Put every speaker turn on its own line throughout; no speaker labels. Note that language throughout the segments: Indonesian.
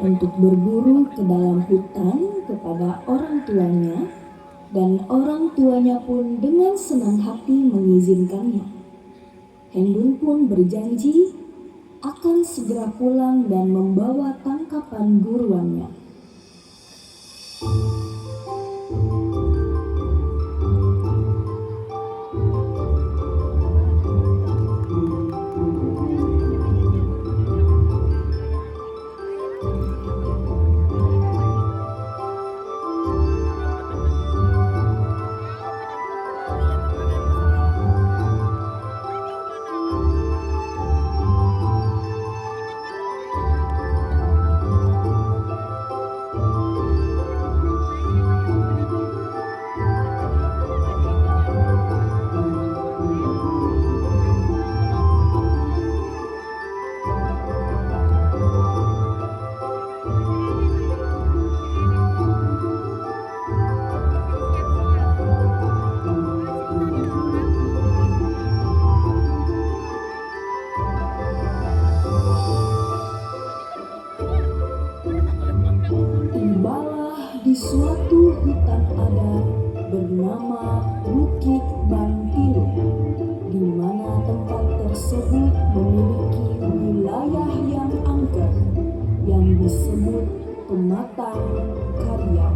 untuk berburu ke dalam hutan kepada orang tuanya, dan orang tuanya pun dengan senang hati mengizinkannya. Hendun pun berjanji akan segera pulang dan membawa tangkapan buruannya. Di suatu hutan adat bernama Bukit Bantilu, di mana tempat tersebut memiliki wilayah yang angker yang disebut Pematang Karya.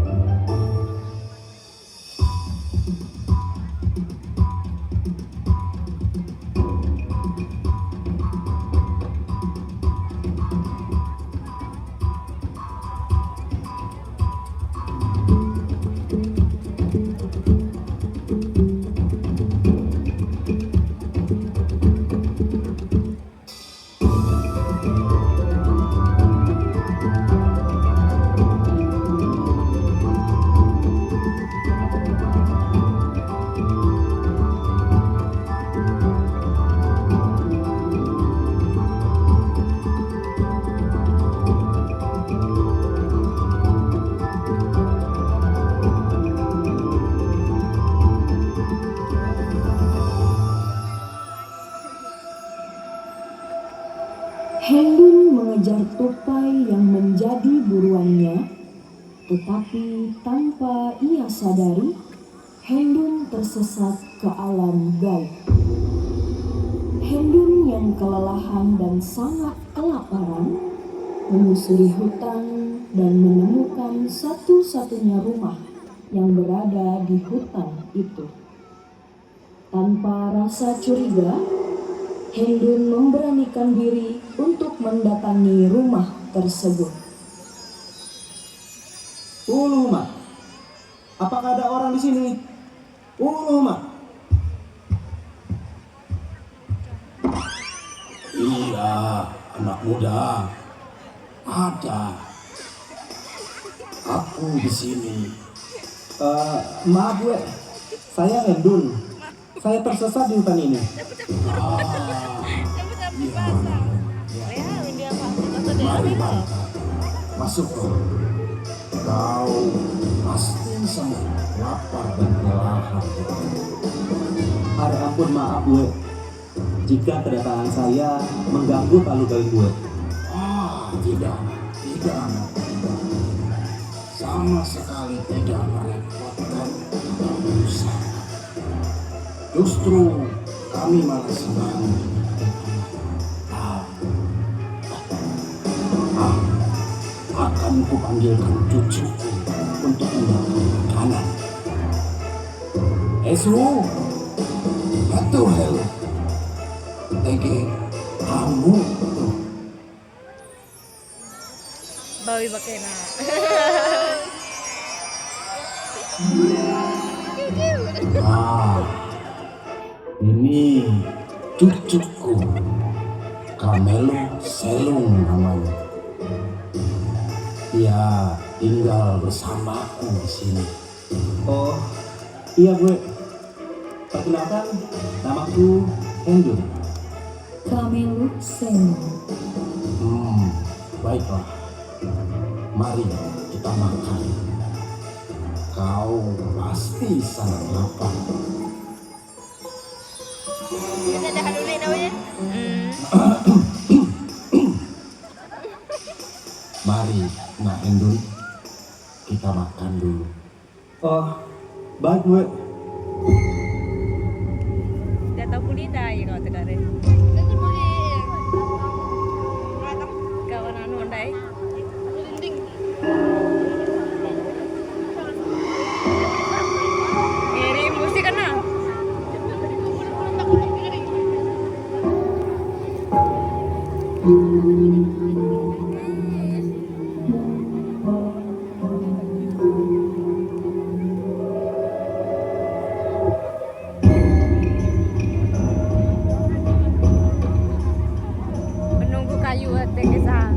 Hendun mengejar tupai yang menjadi buruannya, tetapi tanpa ia sadari, Hendun tersesat ke alam gaib. Hendun yang kelelahan dan sangat kelaparan menyusuri hutan dan menemukan satu-satunya rumah yang berada di hutan itu. Tanpa rasa curiga, Hendun memberanikan diri untuk mendatangi rumah tersebut.
Uluma, apakah ada orang di sini? Uluma.
Iya, anak muda. Ada. Aku di sini.
Maaf gue, saya Hendun. Saya tersesat di hutan ini.
Mari Bangka, masuk kau. Kau pasti sangat lapar dan kelelahan.
Ada ampun, maaf gue, jika kedatangan saya mengganggu palugai gue.
Tidak. Sama sekali tidak merepotkan atau menyusahkan. Justru kami malah senang. Akan kupanggilkan cucuku untuk mendapat makanan. Esu, Ratu Helu, Tege, kamu tuh.
Bawi pakai na.
Ini cucuku, Kamelo Selung namanya. Dia tinggal bersamaku di sini.
Oh, iya gue. Perkenalkan, namaku Hendun.
Kamelo Selung.
Baiklah. Mari kita makan. Kau pasti sangat lapar.
Kita dah dulu namanya.
Mari kita makan dulu.
Oh, baik gue.
Dia tahu kulita ya kau tegare. Kawan anu ndai. Ngirim musik kana. Menunggu kayu ate kisah.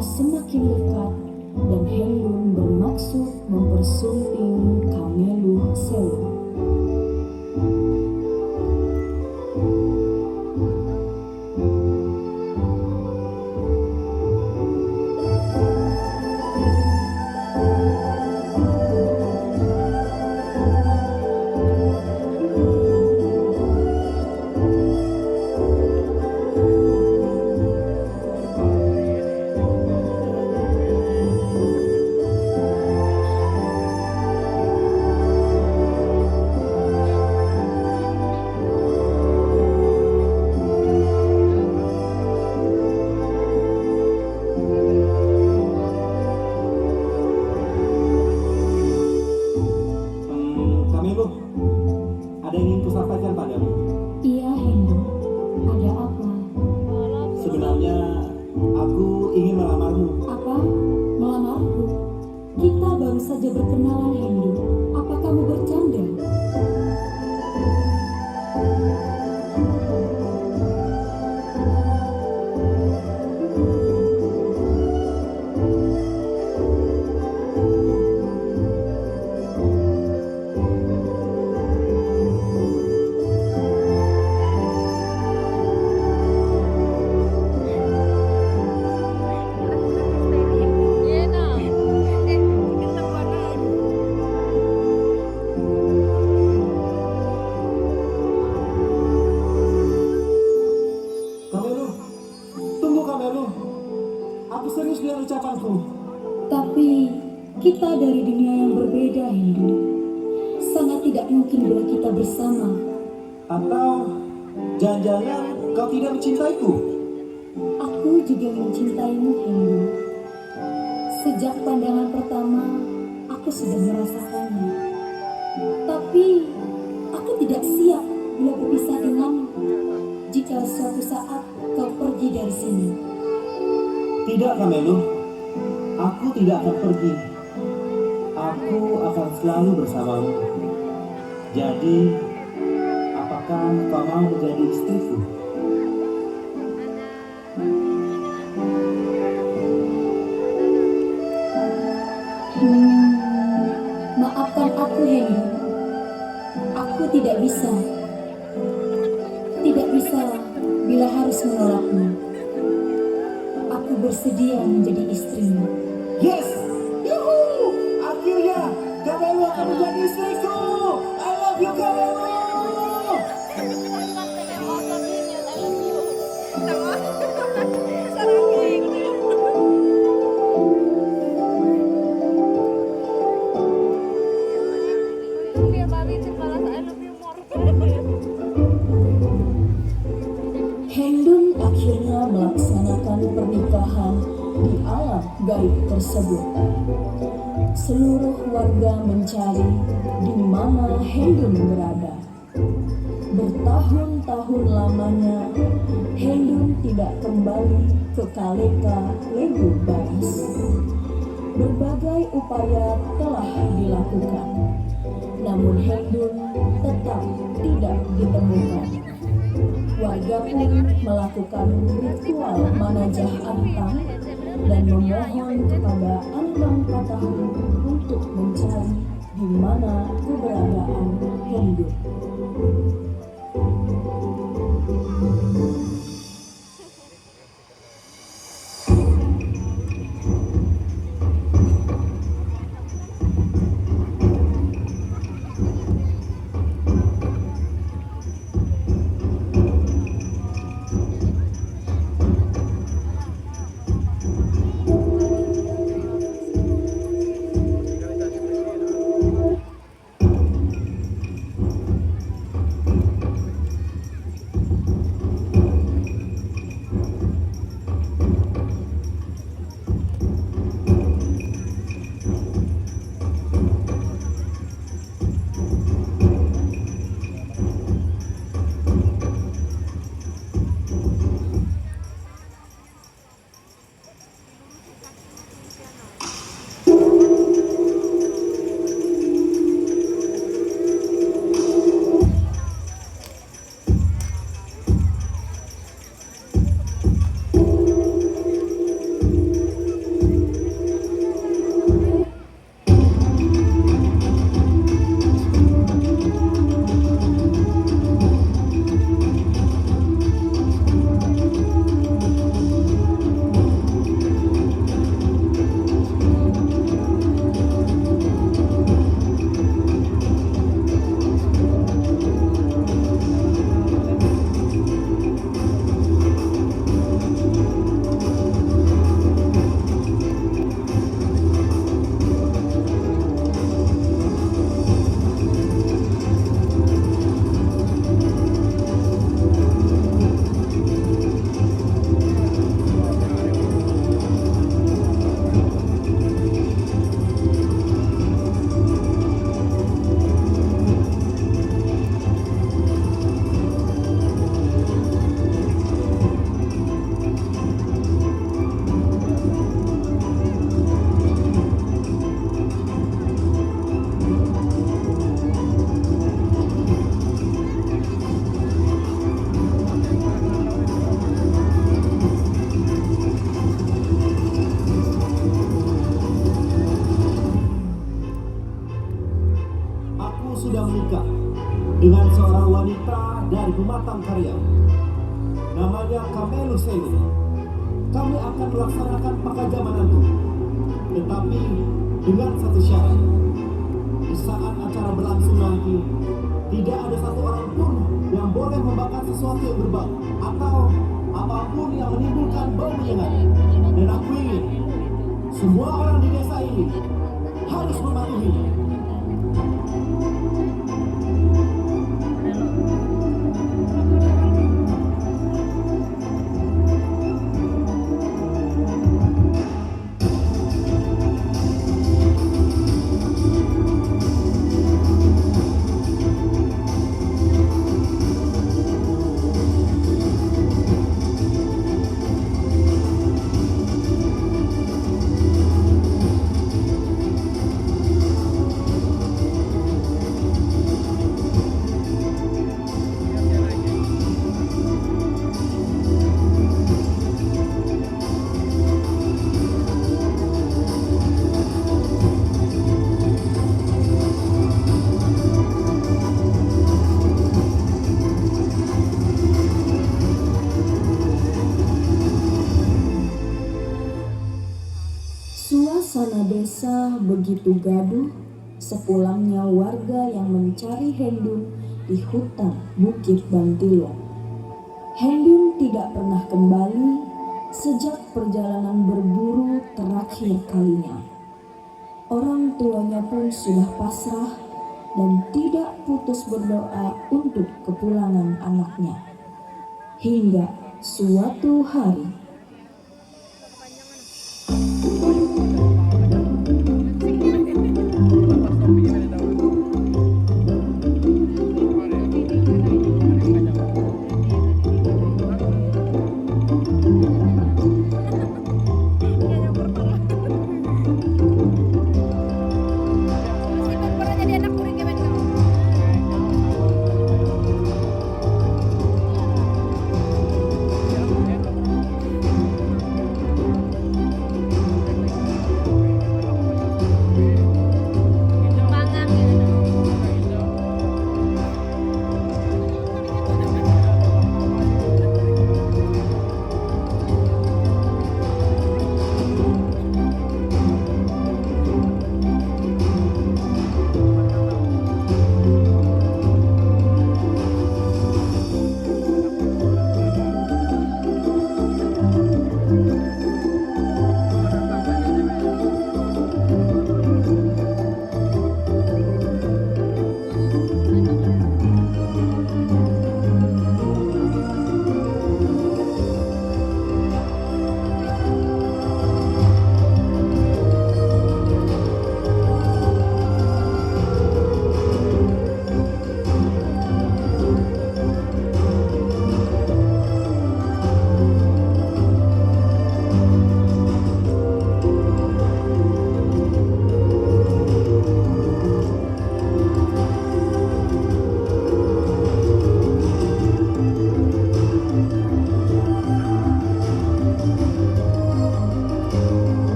semakin dekat dan Hendun bermaksud mempersunting Kameluh Sewu.
Kameluh, ada yang ingin kusampaikan padamu.
Iya Hendun, ada apa?
Sebenarnya aku ingin melamarmu.
Apa? Melamarku? Kita baru saja berkenalan Hendun. Apa kamu bercanda?
Iya nah. Kita warna.
Kameluh, tunggu Kameluh. Aku serius dengan ucapanku.
Tapi kita dari dunia yang berbeda Hendun. Sangat tidak mungkin bila kita bersama.
Atau jangan-jangan kau tidak mencintaiku?
Aku juga mencintaimu Hendun. Sejak pandangan pertama, aku sudah merasakannya. Tapi aku tidak siap bila berpisah denganmu. Jika suatu saat kau pergi dari sini.
Tidak Kameluh, aku tidak akan pergi. Aku akan selalu bersamamu. Jadi, apakah kau mau menjadi istriku?
Maafkan aku Hendun. Aku tidak bisa. Tidak bisa bila harus menolakmu. Aku bersedia menjadi istrimu.
Yes! Yuhu! Akhirnya Kameluh akan menjadi istriku! I love you Kameluh!
Dia balik sebalas I love you more.
Hendun akhirnya melaksanakan pernikahan di alam gaib tersebut. Seluruh warga mencari di mana Hendun berada. Bertahun-tahun lamanya Hendun tidak kembali ke Kaleka Legu Baras. Berbagai upaya telah dilakukan, namun Hendun tetap tidak ditemukan. Warga pun melakukan ritual manajah antang dan memohon kepada Anbang Patahu untuk mencari di mana keberadaan Hendun.
wanita dari pematang karya. Namanya Kamelu Selu. Kami akan melaksanakan pakajaman nanti. Tetapi dengan satu syarat. Di saat acara berlangsung nanti, tidak ada satu orang pun yang boleh membakar sesuatu yang berbau atau apapun yang menimbulkan bau menyengat. Dan aku ingin semua orang di desa ini harus mematuhinya.
Suasana desa begitu gaduh sepulangnya warga yang mencari Hendun di hutan Bukit Bantilo. Hendun tidak pernah kembali sejak perjalanan berburu terakhir kalinya. Orang tuanya pun sudah pasrah dan tidak putus berdoa untuk kepulangan anaknya. Hingga suatu hari,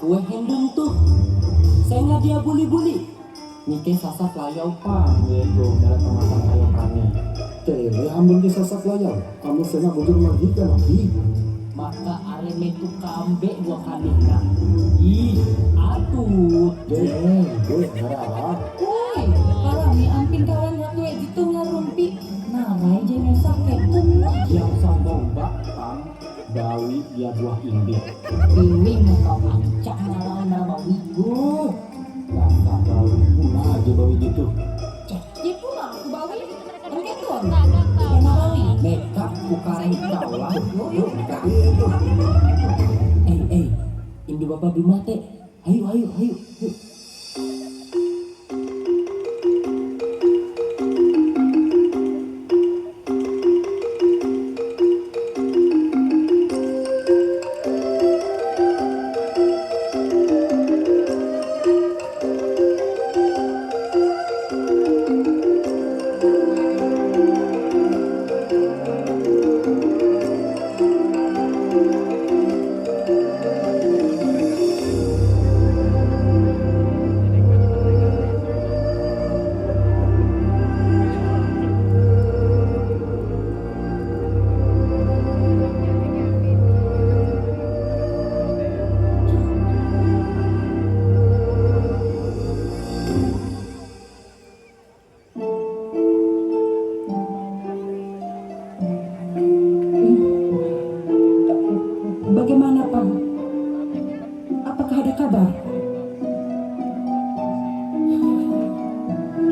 kue Hendun tuh saya nggak dia bully-bully nike sasap layau pak gitu dalam pemasan kayu kami
Tele hambun di sasap layau, kamu sena bujur magikan lagi.
maka areme itu kambe dua kali nah ih atut
Gue ngarah.
woi, karami ampin kawan ratu itu ngarumpi. Nah, rai jengnya sakit
yang sombong bak kam dawi dia buah indir
ini muka pancak malah nama wigo.
dasar dawi
Nah aja bawi gitu.
Ya pulang aku bawa mereka tuh.
Enggak tahu.
Yang bawi.
makeup bukan kaulah ini bapak Bima teh ayo yuk.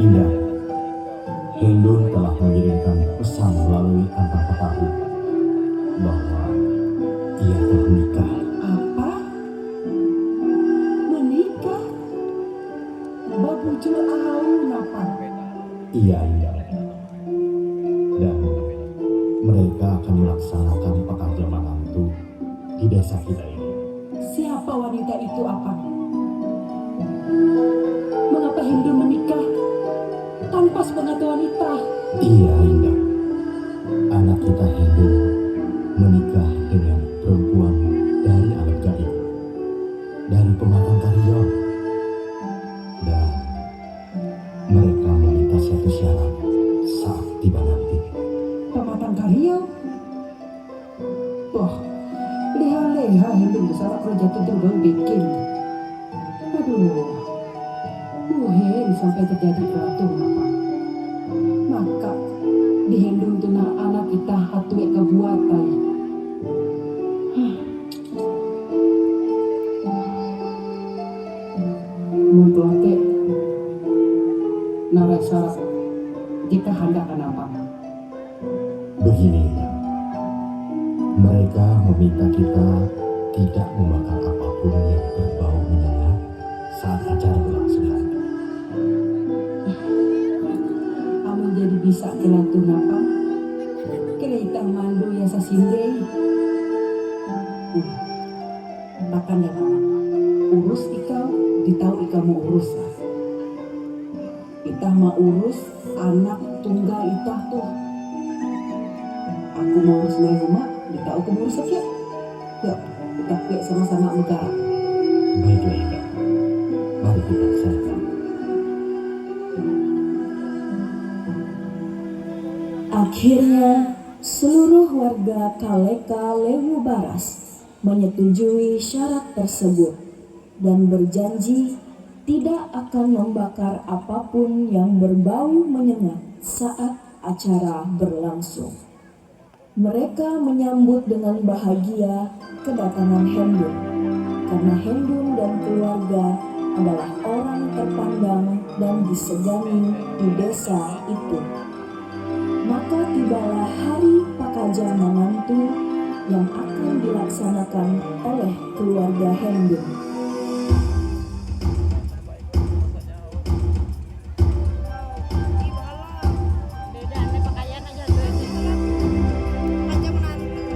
Indah, Hendun telah mengirimkan pesan melalui antar petahu bahwa ia telah menikah.
Apa? Menikah? Babujur au napa?
Iya, Indah. Dan mereka akan melaksanakan pekajaman mantu di desa kita ini.
Siapa wanita itu apa? Mengapa Hindu menikah tanpa sepengetahuan wanita?
Iya, Indah. Anak kita Hendun menikah dengan perempuan dari anak gaib, dari pematang Karyau. Dan mereka meminta suatu syarat saat tiba nanti.
Pematang Karyau? Wah, leha-leha Hindu besar kerja tuh bikin. Aduh, buhen sampai terjadi beratung apa? Maka di Hindu tuh anak kita hatuwe kebuatan. Muntuake narai syarat jika hendak kenapa?
Begini, Indah. Mereka meminta kita tidak membakar apapun yang berbau menyengat saat acara berlangsung nanti.
Amun jadi bisa kelatun apa? Kira itang mandu yang sasindai. Takkan dapat urus ikau, ditau ikau mau urus. Itah mau urus anak tunggal itah tuh. Aku mau urus dari rumah, ditau aku mau urus saja. Yuk, kita kayak sama-sama muka.
Baiklah, Indah. Mari kita laksanakan.
Akhirnya, seluruh warga Kaleka Lewu Baras menyetujui syarat tersebut dan berjanji tidak akan membakar apapun yang berbau menyengat saat acara berlangsung. Mereka menyambut dengan bahagia kedatangan Hendun, karena Hendun dan keluarga adalah orang terpandang dan disegani di desa itu. Maka tibalah hari Pakaja Manantu yang akan dilaksanakan oleh keluarga Hendun.
Beda nih pakaian aja tuh ini kan. Aja menantu.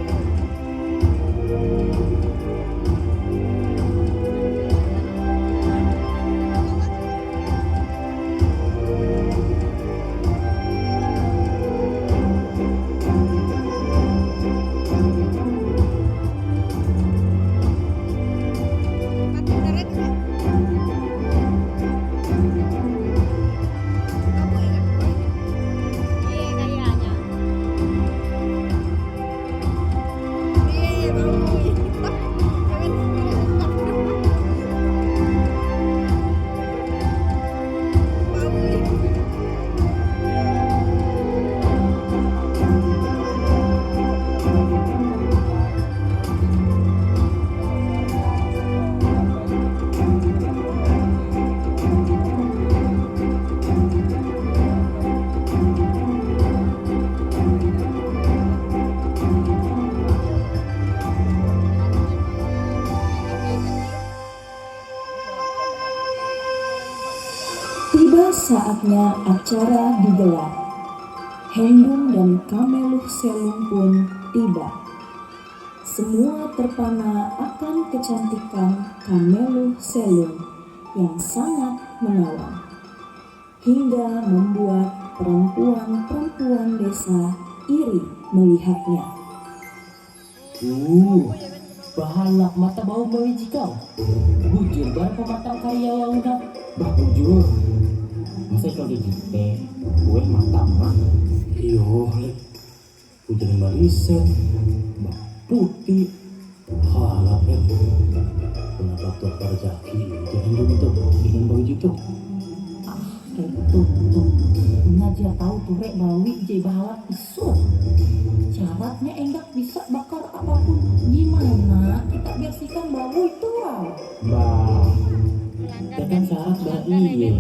Tiba saatnya acara digelar. Hendun dan Kameluh Selung pun tiba. Semua terpana akan kecantikan Kameluh Selung yang sangat menawan, hingga membuat perempuan-perempuan desa iri melihatnya.
Bahalak mata bau mewiji kau. Bujur bar pematang karya yang udah.
Bah, bujur.
Masa kau di jipe, gue mata mah.
Iyo, lek. Bujur yang barisan. Bah, putih. Halap, lek. Kenapa tuh kerjaki itu Hendun itu dengan bau itu?
Tuh, Nadia tahu tuh rek bawi je bahalap isut. Syaratnya enggak bisa bakar apapun. Gimana kita bersihkan bau itu?
Bah, ya kan syarat berarti.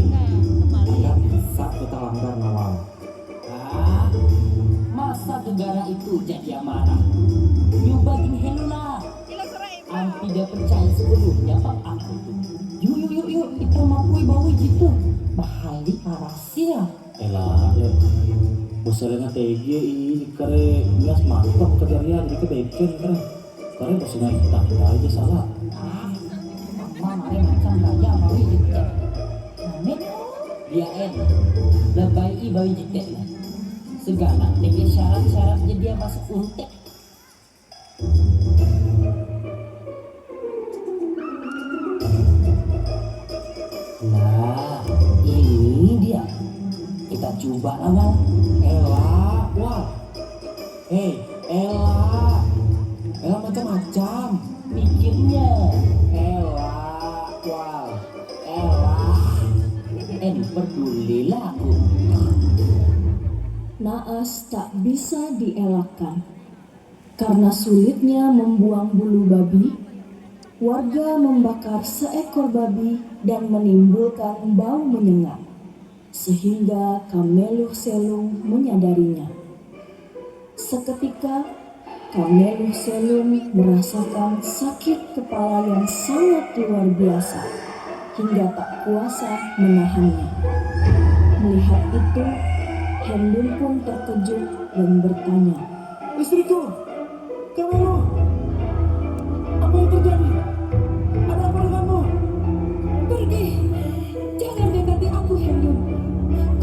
Anak bisa kita langgar nawal.
Ah, masa negara itu jadi amarah? Nyubagin helula. Ampi dia percaya sebelumnya bang aku tuh.
Yuk, kita mapui bawa gitu. Bahali parasia.
Elah, bosnya TG ini kare ngas mantap kerjanya jadi kebeken kare. Kare bosnya kita aja salah.
Mama macam gaya bawa gitu. Namanya
Dia lebay i bawi jitek lah. Segala dengan syarat-syarat jadi dia masuk untek. Nah, ini dia. Kita coba awal.
Elah, wah. Elah macam-macam.
Mikirnya.
Elah, wah. Elah.
Pedulilah aku.
Naas tak bisa dielakkan. Karena sulitnya membuang bulu babi, warga membakar seekor babi dan menimbulkan bau menyengat, sehingga Kameluh Selung menyadarinya. Seketika, Kameluh Selung merasakan sakit kepala yang sangat luar biasa, hingga tak kuasa menahannya. Melihat itu, Hendun pun terkejut dan bertanya,
Istriku, Kamelo, apa yang terjadi? Ada apa denganmu?
"Pergi, jangan dekati aku, Hendun.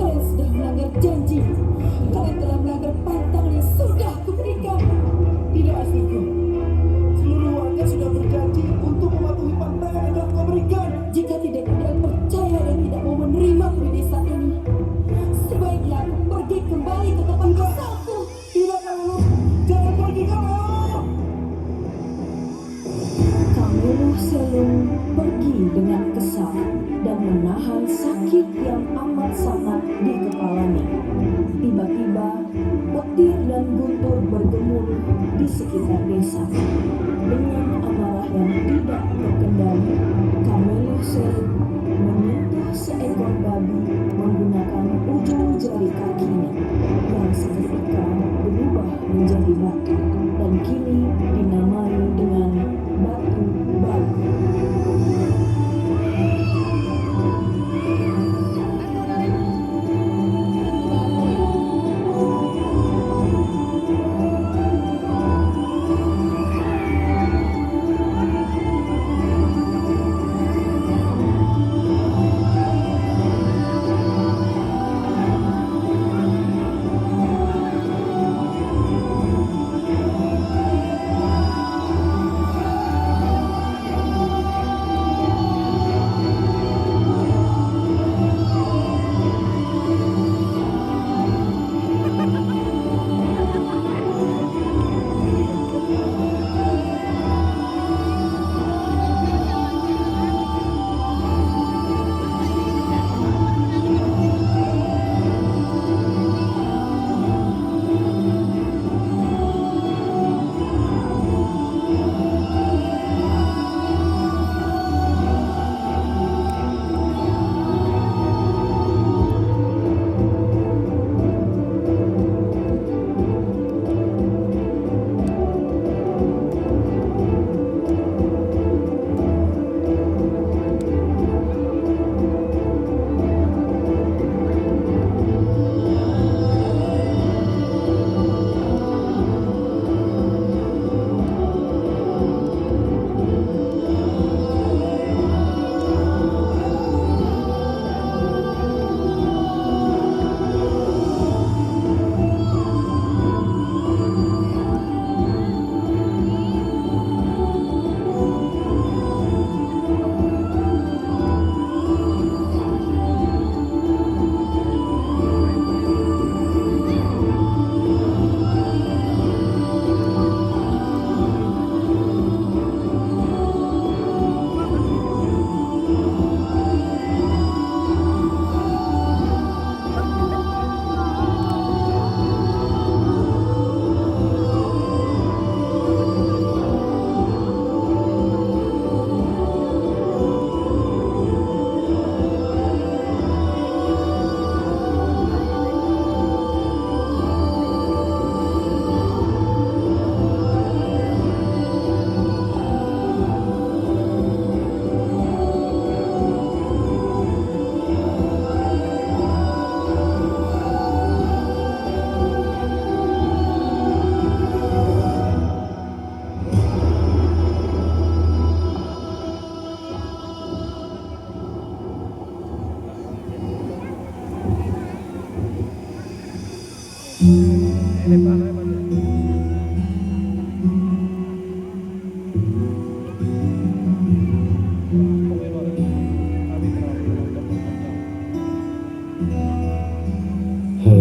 Kalian sudah melanggar janji. Kalian telah melanggar pantang yang sudah kuberikan."
Tidak, istriku. Seluruh warga sudah berjanji untuk mematuhi pantangan yang telah kau berikan.
Jika tidak ada yang percaya dan tidak mau menerima di desa ini, sebaiknya aku pergi kembali ke tempat asalku.
Tidak, Kamelo. Jangan pergi, Kamelo.
Kameluh Selung pergi dengan kesal dan menahan sakit yang amat sangat di kepalanya. Tiba-tiba, petir dan guntur bergemuruh di sekitar desa. Dengan amarah yang tidak terkendali, Kameluh Selung menyentuh seekor babi menggunakan ujung jari kakinya yang seketika berubah menjadi batu dan kini dinamai dengan batu babi.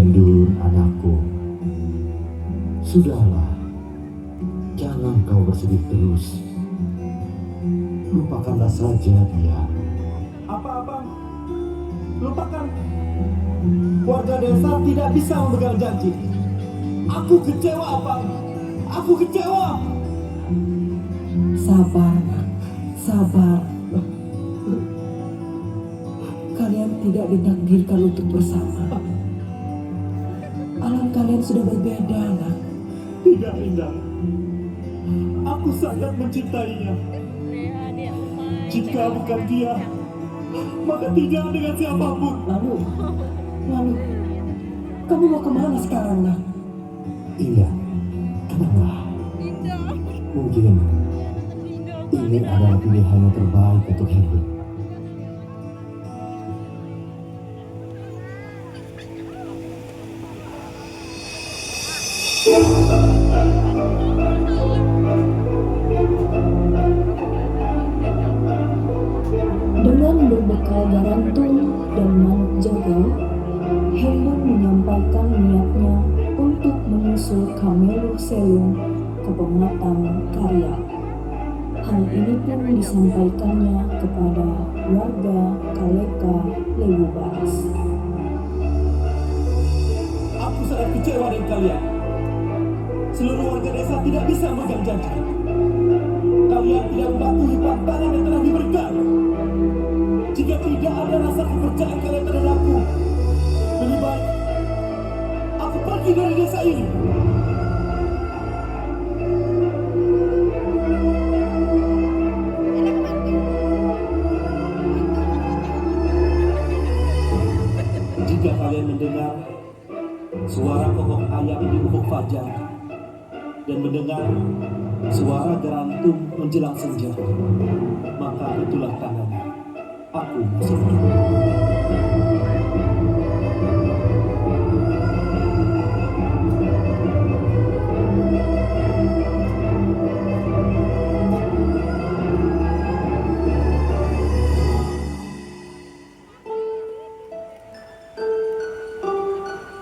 Hendun, anakku. Sudahlah, jangan kau bersedih terus. Lupakanlah saja dia.
Apa abang? Lupakan. Warga desa tidak bisa memegang janji. Aku kecewa abang. Aku kecewa.
Sabar, nak. Sabar. Kalian tidak ditakdirkan untuk bersama. Alam kalian sudah berbeda, nak.
Tidak, Indah. Aku sangat mencintainya.
Leha dia rumah.
Jika bukan dia, maka tidak dengan siapapun.
Lalu, kamu mau kemana sekarang, nak?
Iya, tenanglah. Mungkin ini adalah pilihan yang terbaik untuk Hendun.
Dengan berbekal garantung dan manuk jagal, Hendun menyampaikan niatnya untuk menyusul Kamelu Selung ke Pematang Karya. Hal ini pun disampaikannya kepada warga Kaleka Lewu Baras.
Aku sangat kecewa dengan kalian. Seluruh warga desa tidak bisa memegang janji. Kalian tidak mematuhi pantangan yang telah diberikan. Jika tidak ada rasa kepercayaan kalian terhadapku, lebih baik aku pergi dari desa ini. Jika kalian mendengar suara kokok ayam di ufuk fajar dan mendengar suara gerantum menjelang senja, maka itulah tandanya aku masih hidup.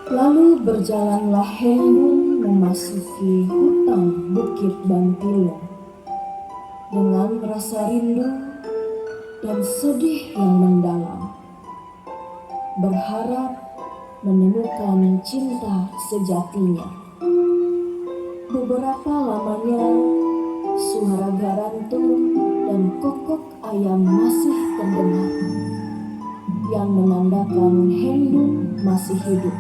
Lalu berjalanlah Hendun memasuki hutan Bukit Bantilung dengan rasa rindu dan sedih yang mendalam, berharap menemukan cinta sejatinya. Beberapa lamanya suara garantung dan kokok ayam masih terdengar, yang menandakan Hendun masih hidup.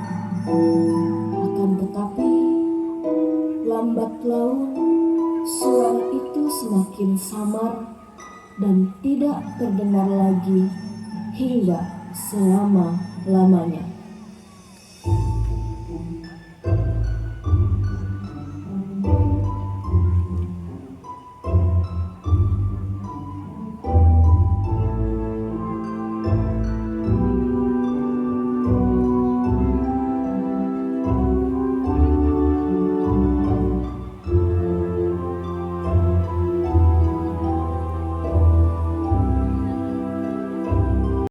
Akan tetapi, lambat laun suara itu semakin samar dan tidak terdengar lagi hingga selama-lamanya.